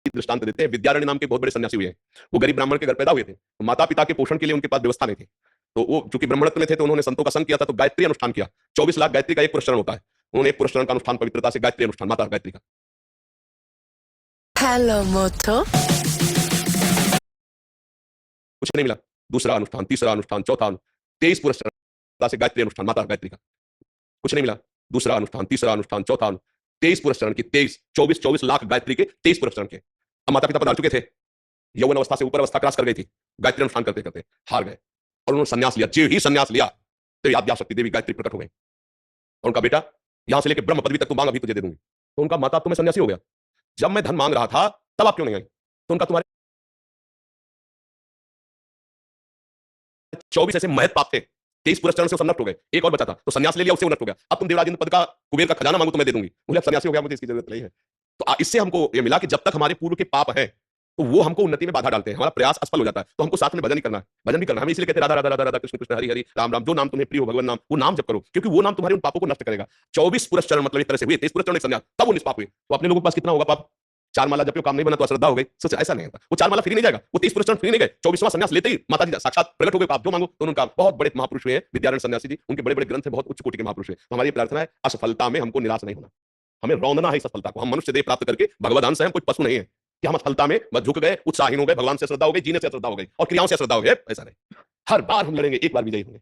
दृष्टांत देते हैं। विद्यारण्य नाम के बहुत बड़े सन्यासी हुए हैं। वो गरीब ब्राह्मण के घर पैदा हुए थे। माता पिता के पोषण के लिए उनके पास व्यवस्था नहीं थी। तो वो चूंकि ब्राह्मणत्व में थे तो उन्होंने संतों का संग किया था, तो गायत्री अनुष्ठान किया। 24 लाख गायत्री का एक पुरस्करण होता है। उन्होंने एक पुरस्करण का अनुष्ठान पवित्रता से गायत्री अनुष्ठान, माता गायत्री का। हेलो मोटो। कुछ नहीं मिला। दूसरा अनुष्ठान, तीसरा अनुष्ठान, चौथा 23 पुरस्करण से गायत्री अनुष्ठान, माता गायत्री का। कुछ नहीं मिला। दूसरा अनुष्ठान, तीसरा अनुष्ठान, चौथा 23 पुरस्करण की, 23 24 लाख गायत्री के 23 पुरस्करण के। अब माता पिता पधार चुके थे। यौवन अवस्था से ऊपर अवस्था क्रॉस कर गई थी। गायत्री अनुष्ठान करते करते हार गए और उन्होंने संन्यास लिया। जो ही संन्यास लिया तो याद शक्ति देवी गायत्री प्रकट हो गई और उनका बेटा, यहां से लेकर ब्रह्म पदवी तक तू मांग, अभी तुझे दे दूंगी। तो उनका माता, अब तो मैं सन्यासी हो गया, जब मैं धन मांग रहा था तब आप क्यों नहीं आई? तो उनका, तुम्हारे 24 ऐसे महत पाप थे, 23 पुरस्करण से नष्ट हो गए, एक और बचा था तो संन्यास ले लिया, उससे नष्ट हो गया। अब तुम देवराजेंद्र पद का, कुबेर का खजाना मांगो तो मैं दे दूंगी। बोले अब सन्यासी हो गया, मुझे इसकी जरूरत नहीं है। तो इससे हमको ये मिला कि जब तक हमारे पूर्व के पाप हैं तो वो हमको उन्नति में बाधा डालते हैं, हमारा प्रयास असफल हो जाता है। तो हमको साथ में भजन ही करना है, भजन भी करना है। हम इसलिए कहते हैं राधा राधा राधा राधा कृष्ण कृष्ण हरि हरि राम राम, जो नाम तुम्हें प्रिय हो भगवान नाम, वो नाम जप करो, क्योंकि वो नाम तुम्हारे उन पापों को नष्ट करेगा। 24 पुरस्करण मतलब एक तरह से हुए, 23 पुरस्करण एक संन्यास, तब वो निष्पाप हुए। तो अपने लोगों के पास कितना होगा पाप? 4 माला जब काम नहीं बना तो अश्रद्धा हो गई। सोच, ऐसा नहीं होता। वो 4 माला फ्री नहीं जाएगा, वो 23 पुरस्करण फ्री नहीं गए। 24वां संन्यास लेते ही माता जी साक्षात प्रकट हो गए, आप जो मांगो। तो उनका बहुत बड़े महापुरुष हुए विद्यारण्य सन्यासी जी, उनके बड़े बड़े ग्रंथ हैं, बहुत उच्च कोटि के महापुरुष हैं। तो हमारी प्रार्थना है, असफलता में हमको निराश नहीं होना, हमें रौंदना है सफलता को। हम मनुष्य देह प्राप्त करके भगवद अंश हैं, हम कुछ पशु नहीं है कि हम असफलता में बस झुक गए, उत्साहीन हो गए, भगवान से श्रद्धा हो गई, जीने से श्रद्धा हो गई और क्रियाओं से श्रद्धा हो गई। ऐसा नहीं, हर बार हम लड़ेंगे, एक बार विजयी होंगे।